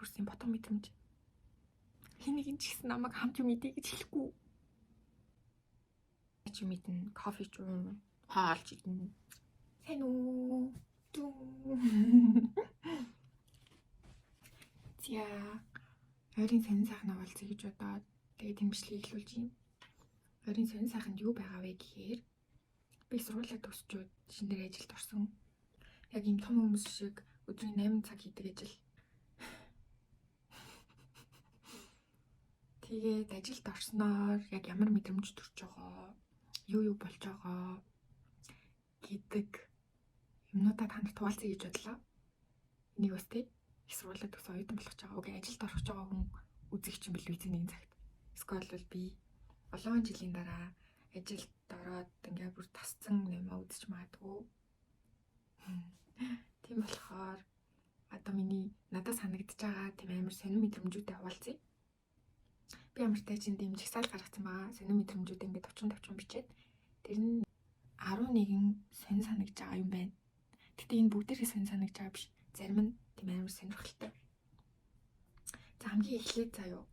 бүрсийн ботго мэдрэмж. Хин нэг ч гэсэн намайг хамт юм идэ гэж хэлэхгүй. Чи мэднэ, кофе ч уу, хаалж идэнэ. Сайн уу? За, ойрын сонин сайхан уулзъя гэж бодоод тэгээд тэмдэглэлийг эхлүүлж юм. Ойрын сонин сайханд юу байгаа вэ гэхээр би сургуулаа төгсчөөд шинээр ажилд орсон. Яг ийм том хүмүүс шиг өдрийн 8 цаг хийдэг ажил. Тэгээд ажилд орсноор яг ямар мэдрэмж төрж байгаа, юу болж байгаа гэдэг юмнуудаа танд хуваалцъя гэж бодлоо. Энийг бас их сургуулаа төгсөн оюутан болох ч байгаа. Окей, ажилд орох ч байгаа хүн үзэх чинь бил үгүй нэгэн цагт. Эсвэл би олон жилийн дараа ажилд ороод ингээ бүр тасцсан нэмээ үзэж магадгүй. Тийм болохоор одоо миний надад санагдаж байгаа тийм амар сонир мэдрэмжүүдээ хуваалцъя. Би ямар ч чинь тийм жагсаал гаргацсан байгаа. Сонир мэдрэмжүүд ингээ 40 бичээд тэр нь 11 сонир санагдаж байгаа юм байна. Гэтэ энэ бүгдээрээ сонир санагдаж байгаа биш. Зарим нь тийм амар сонирхолтой. За хамгийн эхлээд заяа.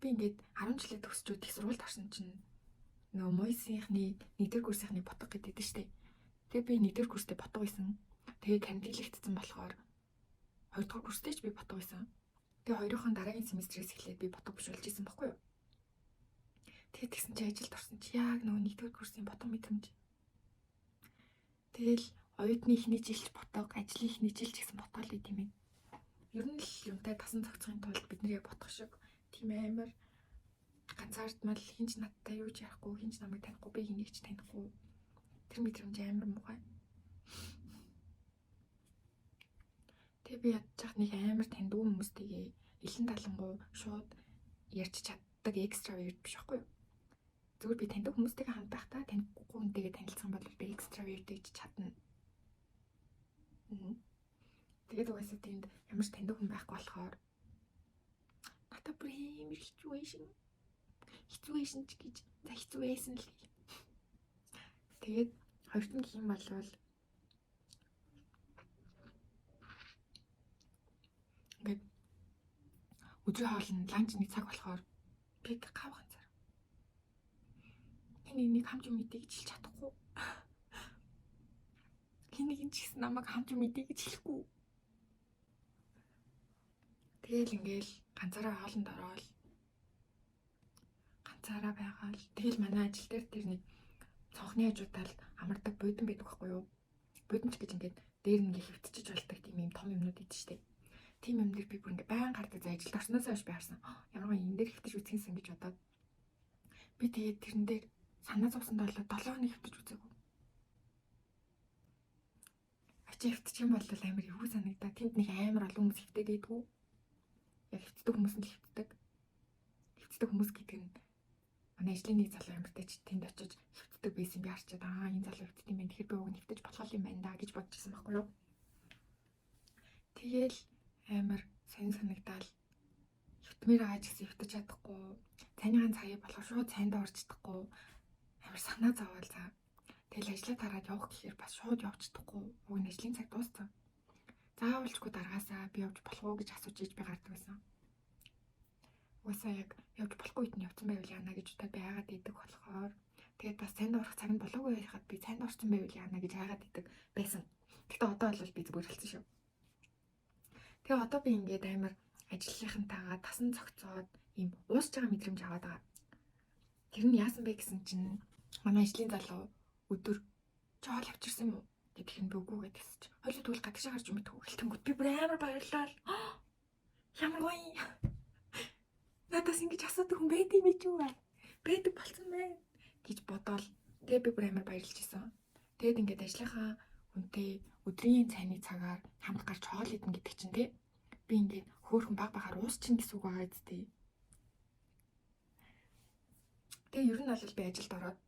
Би ингээд 10 жилээ төгсчөөд их сургуульд орсон чинь нөгөө Мойсийнхны 1-р курсынхны ботго гэдэг дээ штэ. Тэгээ би 1-р курстэй ботго байсан. Тэгээ карантинлэгдсэн болохоор 2-р курстэй ч би ботго байсан. Тэгээ хоёрын дараагийн семестрээс эхлээд би ботго бишүүлж исэн баггүй юу. Тэгээд тэгсэн чи ажилд орсон чи яг нөгөө 1-р курсын ботго мэдрэмж. Тэгэл оюутны ихний жилч ботго, ажлын ихний жилч гэсэн ботго л үт юм ээ. Ер нь л юмтай тасан цогцохын тулд бид нэр яг ботго шиг тийм амар ганцаардмал хинч надтай юу ч ярихгүй, хинч намайг танихгүй, би хэнийг ч танихгүй. Тэр мэдрэмж амар муухай. Тэгээ би ядчих нэг амар таньдгүй хүмүүстэйгээ илэн талангуу шууд ярьж чаддаг экстраверт биш байхгүй юу? Зүгээр би таньдаг хүмүүстэйгээ хамт байхдаа танихгүй хүнтэйгээ танилцсан бол би экстраверт гэж чадна. Тэгээд угаасаа тэнд ямар ч таньдаг хүн байхгүй болохоор надад бүр амар хэцүү байсан. Хэцүү байсан ч гэж за хэцүү байсан л. Тэгээд хоёрт нь гэх юм бол ингээд өдрийн хоолны ланч нэг цаг болохоор би гав ганцаар. Энийг хамт юм идэ гэж хэлж чадахгүй. Хэнийг ч гэсэн намайг хамт юм идэ гэж хэлэхгүй. Тэгэл ингээл ганцаараа хоолнд ороод ганцаараа байгаал. Тэгэл манай ажил дээр тэр нэг цонхны хажуудаар амардаг бодин байдаг байхгүй юу? Бодинч гэж ингээд дээр ингээ хөвтчиж болдог тийм юм том юмнууд идэв штэ. Тийм юм дээр би бүр ингээ баян гардаг за ажилд орсноос хойш би харсан. Ямар энэ дээр хөвтөж үзхийсэн гэж бодоод би тэгээд тэрэн дээр санаа зовсонд болоод 7 хоног хөвтөж үзээгүй. Ачаа хөвтчих юм бол амар эвгүй санагдаа. Тэнд нэг амар олон хүмүүс хөвтөд байдгүй. Яг хөвтдөг хүмүүс нь л хөвтдөг. Хөвтдөг хүмүүс гэдэг нь манай ажлын нэг залуу амартай ч тэнд очиж хөвтдөг байсан би харчаад энэ залуу хөвтд юм байна. Тэгэхээр би уг нь хөвтөж болох юм байна да гэж бодчихсон байхгүй юу. Тэгэл амар сонир санагдаал хөвтмөр байгаа ч гэсэн хөвтөж чадахгүй. Цайныхаа цагийг болохоор шууд цайнд орж чадахгүй. Амар санаа зовоол цаа. Тэгэл ажлаа тараад явах гэхээр бас шууд явж чадахгүй. Уг нь ажлын цаг дууссан. Заавалчгүй даргаасаа би явж болох уу гэж асууж иж би гардаг байсан. Угаасаа яг явж болохгүй үед нь явцсан байвал яана гэж удаа би айгаад идэг болохоор тэгээд бас цайнд орох цаг нь болоогүй байхад би цайнд орсон байвал яана гэж айгаад идэг байсан. Гэтэ одоо бол би зүгээр хэлсэн шүү. Тэгээ одоо би ингээд амар ажлынхантайгаа тасан цогцоод ийм уусж байгаа мэдрэмж аваад байгаа. Тэр нь яасан бэ гэсэн чинь манай ажлын залуу өдөр чоол авчирсан юм уу? Тэгэх нь үгүй гэдэгс чи. Хоёул тэгвэл гадагшаа гарч мэдгүй хэлтэнгүүт би бүр амар баярлаа. Ямар гоё. Надаас ингэж асуудаг хүн байд юм чи юу? Байдаг болсон байна гэж бодоол. Тэгээ би бүр амар баярлж исэн. Тэгээд ингээд ажлынхаа хүнтэй өдрийн цайны цагаар хамт гарч хоол идэн гэдэг чинь тий. Би ингээд хөөхөн баг багаар уусчин гэсэн үг байгаа зү. Тэгээ ер нь бол би ажилд ороод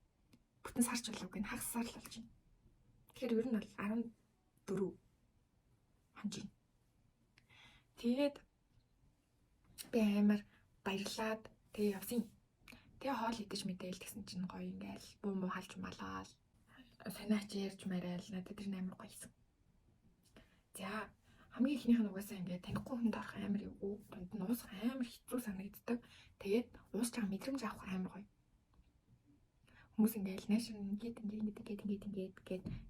бүтэн сарч болоогүй н хагас сар л болж байна. Тэгэхээр ер нь бол 14 хонж байна. Тэгээд би амар баярлаад тэгээ явсан. Тэгээ хоол идэж мэдээл гэсэн чинь гоё ингээл буу муу халж малаал. Санаач ярьж мараал надад тэр амар гоё юмсан. За хамгийн ихнийх нь угаасаа ингээд танихгүй хүнд орох амар юу, дунд нь уусах амар хэцүү санагддаг. Тэгээд уусч байгаа мэдрэмж авах амар гоё. Хүмүүс ингээд наашин ингээд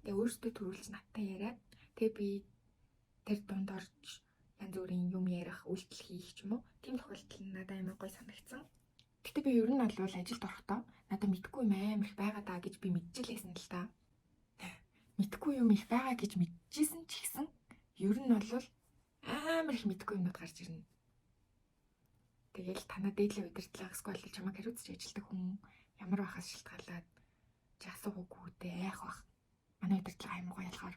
өөрсдөө төрүүлж надтай яриад тэгээ би тэр дунд орж янз бүрийн юм ярих, үйлдэл хийх ч юм уу. Тийм тохиолдол надад амар гоё санагдсан. Гэтэ би ер нь бол ажилд орохдоо надад мэдгүй юм амар их байгаа даа гэж би мэдчихлээсэн л та. Мэдгүй юм их байгаа гэж мэдчихсэн ч гэсэн ер нь бол амар их мэдгүй юмуд гарч ирнэ. Тэгэл танаа дээдлийн удирдлага эсвэл чамайг хариуцж ажилтдаг хүн ямар байхаас шалтгаалаад чи асуугаагүй дээ айх бах. Манай удирдлага амар гоё ялгаар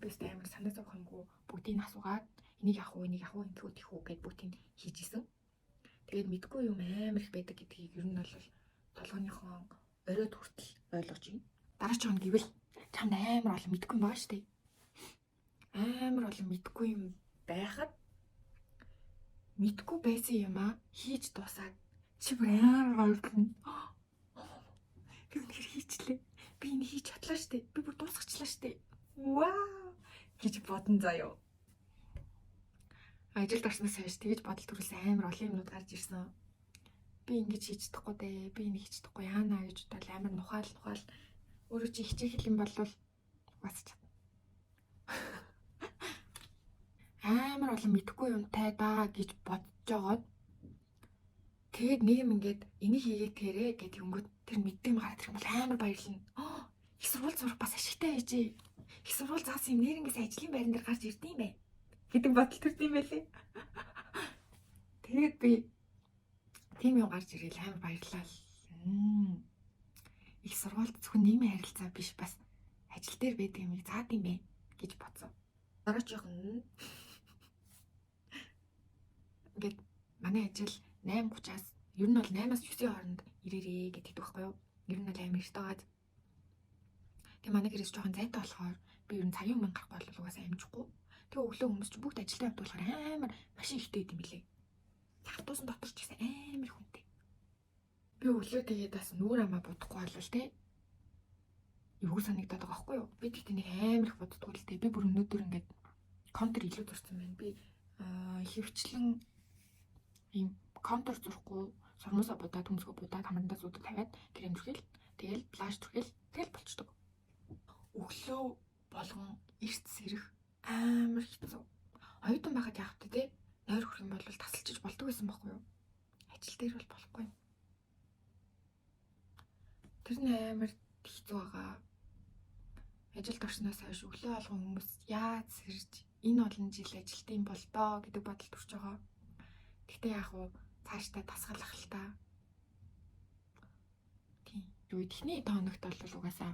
бис амар санаа зовх юмгүй бүгдийг асуугаад энийг явах уу ингэхүү тийхүү гэд бүгдийг хийж исэн. Тэгээд мэдгүй юм амар их байдаг гэдгийг ер нь бол толгойнхоо оройд хүртэл ойлгож байна. Дараа ч гэвэл чамд амар олон мэдгүй юм байгаа шүү дээ. Амар олон мэдгүй юм байхад мэдгүй байсан юм хийж дуусаад чи бүр амар гоёрдно. Би үнэхээр хийчлээ. Би энэ хийж чадлаа шүү дээ. Би бүр дуусгачлаа шүү дээ. Вау гэж бодон заяа. Ажилд орсноос хойш тэгж бодол төрүүлсэн амар олон юмнууд гарч ирсэн. Би ингэж хийж чадахгүй дээ. Би энийг хийж чадахгүй яана гэж бодол амар нухаал өөрөө чи хичээх юм бол бас чадна. Амар олон мэдхгүй юмтай даа гэж бодож жагаад тэгээд нэг юм ингээд энийг хийгээдгээрээ гэдэг өнгөт тэр мэддэг юм гараад ирэх юм бол амар баярлна. Их сурвалж сурах бас ашигтай байжээ. Их сурвалж заасан юм нэрнгэс ажлын байран дээр гарч ирд юм бэ гэдэг бодол төрд юм байлээ. Тэгээд би тийм юм гарч ирээл амар баярлаа. Их сурвалж зөвхөн нийгмийн харилцаа биш бас ажил дээр байдаг юмыг заад юм бэ гэж бодсон. Дараачихн ингээд манай ажил 8:30-аас ер нь бол 8-аас 9-ийн хооронд ирээрээ гэдэг байхгүй юу? Ер нь бол амар ихтэйгаад. Тэгээ манай гэрээс жоохон зайтай болохоор би ер нь цагийн өмнө гарахгүй бол угаасаа амжихгүй. Тэгээ өглөө хүмүүс ч бүгд ажилдаа явдаг болохоор амар машин ихтэй юм билээ. Автобусын дотор ч гэсэн амар хүнтэй. Би өглөө тэгээд бас нүүр амаа бодохгүй болвол те эвгүй санагдаад байгаа байхгүй юу? Би тэгтээ нэг амар их боддгоо л те. Би бүр өнөөдөр ингээд контр илүү зурсан байна. Би хөвчлэн ийм контур зурхгүй сормосоо будаад төмсгөө будаад хамрандаа зүудад тавиад крем түрхэл тэгэл плаш түрхэл тэгэл болчдөг. Өглөө болгон эрт сэрэх амар хэцүү. Оюутан байхад яах вэ те? Нойр хүрэх юм бол тасалчиж болдог байсан байхгүй юу? Ажил дээр бол болохгүй. Тэр нь амар хэцүү байгаа. Ажилд орсноос хойш өглөө болгон хүмүүс яаж сэрж энэ олон жил ажилтсан бол доо гэдэг бодол төрж байгаа. Гэхдээ яах вэ? Цаашдаа тасгалах л та. Тийм. Юу ихний тооногт бол угаасаа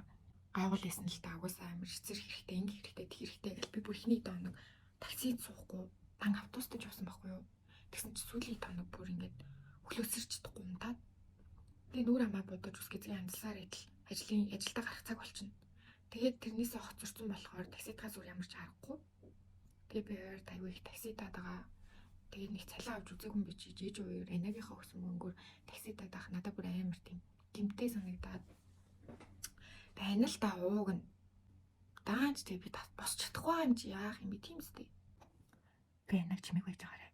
гайвал ясна л та. Угаасаа амар эцэр хэрэгтэй, ингэ хэрэгтэй, тэг хэрэгтэй гэж би бүр ихний тооног таксид суухгүй дан автобустай явсан байхгүй юу? Тэгсэн чи сүүлийн тооног бүр ингээд өглөөсөрч чадахгүй унтаад. Тэгээ нүүр амаа бодож ус гэзгийн амьдсаар идэл ажилдаа гарах цаг болчихно. Тэгээд тэрнээсээ хоцорсон болохоор таксидгаа зүр ямар ч харахгүй. Тэгээ би өөр аягүй их таксидаад байгаа. Тэгээд нэг цалин авч үзээгүй юм би чи жиж өөр энагийнхаа өгсөн мөнгөөр таксидаад авах надад бүр амар тийм гэмтэй санагдаад байна л да ууг нь. Даанч тэг би босч чадахгүй юм чи яах юм бэ тийм үстэй. Би энаг чимээг байж байгаарэ.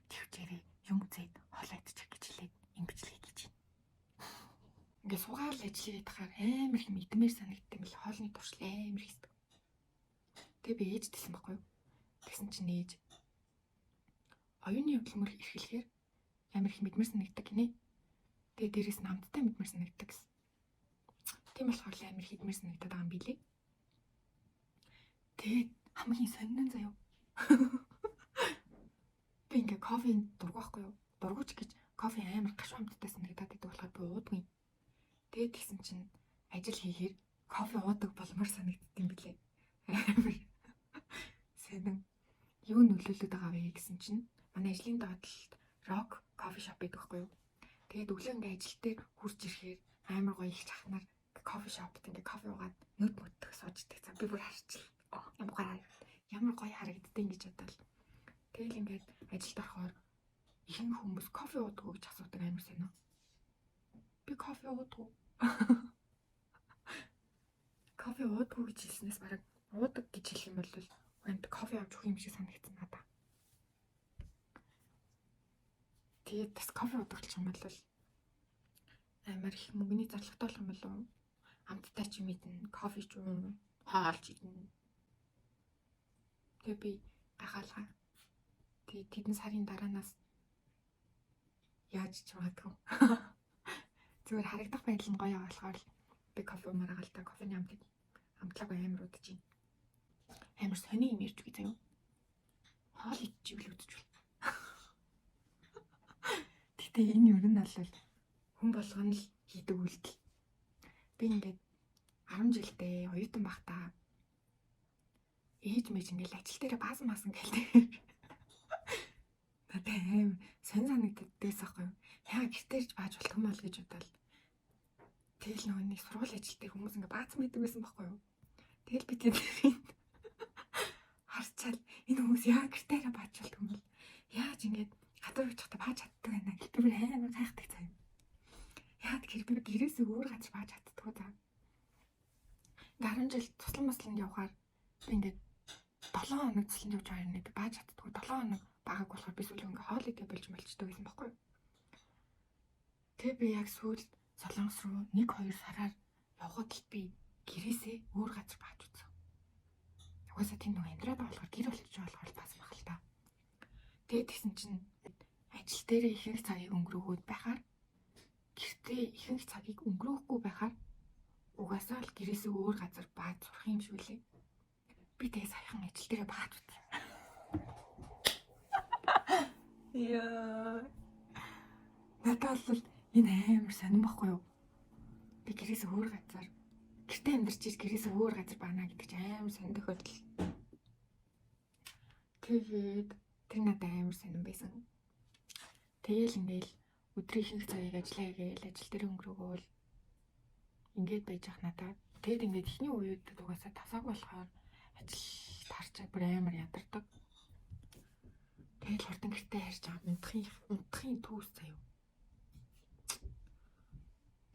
Тэгвчээрээ юм зээд хоолой идчих гэж хэлээд ингэжлээ гэж байна. Ингээ суугаал ажиллаж байхаар амар их мэдмээр санагдсан мэл хоолны туршил амар хийдэг. Тэгээ би ээждэлсэн байхгүй юу? Тэгсэн чинь ээж оюуны хөдөлмөр эрхлэхээр амар их мэдмээр санагддаг гинэ. Тэгээ дээрээс нь амттай мэдмээр санагддаг гэсэн. Тийм болохоор амар их мэдмээр санагдаад байгаа юм билээ. Тэгээд хамгийн сонин заяа. Би ингээ кофеин дургахгүй юу? Дургуч гэж кофе амар гашуун амттай санагдаад байдаг болохоор би уудгүй. Тэгээд тэгсэн чинь ажил хийхээр кофе уудаг болмоор санагддаг юм билээ. Амар сонин. Юу нөлөөлөд байгаа вэ гэсэн чинь манай ажлын доотлолд Rock кофе шоп байдаг байхгүй юу? Тэгээд өглөө ингээ ажил дээр хурж ирэхээр амар гоё их чахнаар кофе шопт ингээ кофе уугаад нүд мөддөг сууждаг. За би бүр харчихлаа. Ямар гоё харагддیں۔ Гэж бодвол. Тэгэл ингээд ажилд орохоор ихэнх хүмүүс кофе уудаг уу гэж асуудаг амар сонио. Би кофе уудаг. Кофе уудаг гэж хэлснээс бараг уудаг гэж хэлэх юм бол хамт кофе авч өгөх юм шиг санагдсан надаа. Тэгээд бас кофе уудаг юм бол амар их мөнгөний зарлагтай болох юм болов. Амттай ч юм идэн, кофе ч юм, хоолж идэн. Тэгээ би гахаалгаа. Тэгээд тэдэн сарын дараанаас яаж ч магадгүй. Зүгээр харагдах байдал нь гоё болохоор би кофе уумаар л та кофений амтлаг амар удаж юм. Амар сони юм ярьж үгүй заяа. Хоол идчихвэл үдчихвэл. Гэтэ энэ юу нь бол хүн болгоно л хийдэг үйлдэл. Би ингээд 10 жилдээ оюутан байхдаа ээж мэж ингээл ажил дээр баасан гэлтэй. Надад аим сонь санагддагс аахгүй юу. Яа гэртээрч бааж болтгоо мал гэж бодоод. Тэгэл нөгөө нэг сургууль ажил дээр хүмүүс ингээ баасан байдаг байсан байхгүй юу. Тэгэл би тэд харцал энэ хүмүүс яа гэртээрээ бааж болтгоо юм бол яаж ингээд гадуур очихдаа бааж чаддаг байна. Гэтэр амар гайхдаг цаа. Яа тэгэхээр би гэрээсээ өөр газар бааж чаддгүй даа. 10 жил туслан масланд явхаар би ингээд 7 хоног туслан явж байгаа юм би бааж чаддгүй. 7 хоног багаг болохоор би сүүл ингээ хоол идэ болж болчдөг байсан байхгүй юу. Тэгээ би яг сүүл Солонгос руу 1-2 сараар явхад л би гэрээсээ өөр газар бааж үзсэн. Угаасаа тийм нэг амьдраад байгаа болохоор гэр болчих болохоор бас мах л та. Тэгээд тэгсэн чинь ажил дээр ихэнх цагийг өнгөрөөгөөд байхаар гэртээ ихэнх цагийг өнгөрөөхгүй байхаар угаасаа л гэрээсээ өөр газар бааж сурах юм шиг үлээ. Би тэгээ саяхан ажил дээр бааж үзсэн. Яа. Надад бол энэ амар сонирн байхгүй юу? Би гэрээсээ өөр газар гэртээ амьдарч иж гэрээсээ өөр газар баана гэдэг чинь амар сонир тохиолдол. Тэгээд тэр надад амар сонирн байсан. Тэгээл ингээл өдрийн ихэнх цагийг ажиллаа гээл ажил дээр өнгөрөөгөөл ингээд байж ах надад. Тэгэд ингээд ихний үед угаасаа тасааг болохоор ажил таарчаа бүр амар ядардаг. Тэгэл хурдан гэртээ харж байгаа унтахын түүс заяа.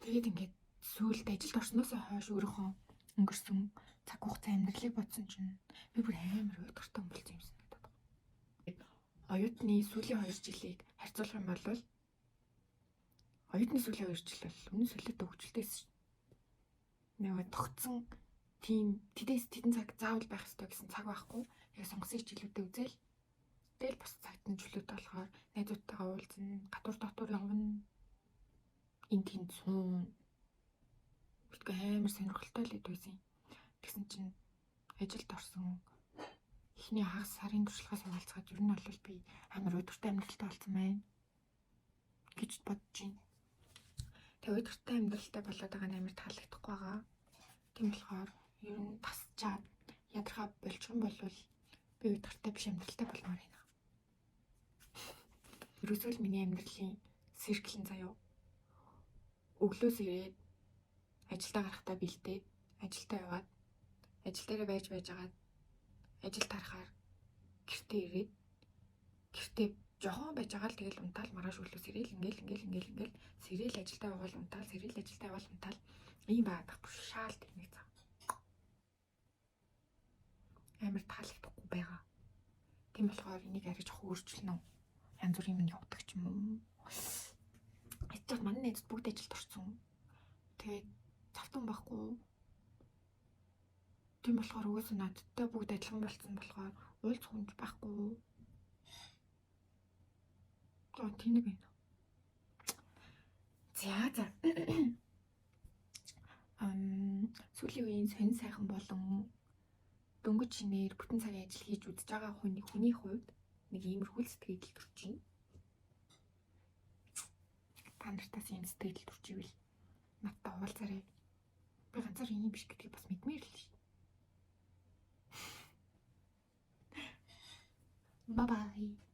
Тэгээд ингээд сүүлд ажилд орсноос хойш өөрийнхөө өнгөрсөн цаг хугацаа амьдралыг бодсон чинь би бүр амар уйдгартай болсон юм санагдаад байна. Оюутны сүүлийн 2 жилийг харьцуулах юм бол оюутны сүүлийн 2 жил бол үнэн солиотой хөгжилтэйсэн шүү. Нэг тогтсон тийм тэдэн цаг заавал байх ёстой гэсэн цаг байхгүй. Яг сонгосон хичээлүүдэд үзэл. Тэгэл бас цагт нь чөлөөтэй болохоор найзуудтайгаа уулзна, гадуур дотор явна. Энд тэнд суун. Бүтгэ амар сонирхолтой л байсан. Тэгсэн чинь ажилд орсон. Эхний хагас сарын туршлагаас хуваалцгаад ер нь бол би амар өдөртэй амьдралтай болсон байна гэж бодож байна. Тэгээ өдөртэй амьдралтай болоод байгаа нь амар таалагдахгүй байгаа. Тийм болохоор ер нь тасчаад ядрахаа болчих юм бол би өдөртэй биш амьдралтай болмоор байна. Ерөөсөө л миний амьдралын циркл заяа. Өглөөс ирээд ажилдаа гарахтаа бэлдээд ажилдаа яваад ажил дээр байж агаад ажил тарахаар гэртээ ирээд гэртээ жоохон байж байгаа л тэгэл унтаал маргааш өглөөс ирээл ингээл сэрэл ажилдаа явал унтаал сэрэл ажилдаа явал унтаал ийм байдаг бүр шаал техник цаа. Амар таалагдахгүй байгаа. Тийм болохоор энийг арай жоох өөрчлөнө. Янз бүрийн юм явдаг ч юм уу. Эцэг манай найзууд бүгд ажилд орсон. Тэгээд завтан байхгүй. Тийм болохоор угаасаа надтай бүгд адилхан болсон болохоор уулз хүнд байхгүй. Тийм нэг байна. За. Сүүлийн үеийн сонин сайхан болон дөнгөж шинээр бүтэн цагийн ажил хийж үзэж байгаа хүний хувьд нэг иймэрхүү сэтгэл төрж байна. Та нартаас ийм сэтгэл төрж ивэл надтай уулзаарай. Би ганцаар ийм биш гэдгийг бас мэдмээр л шүү. Bye bye.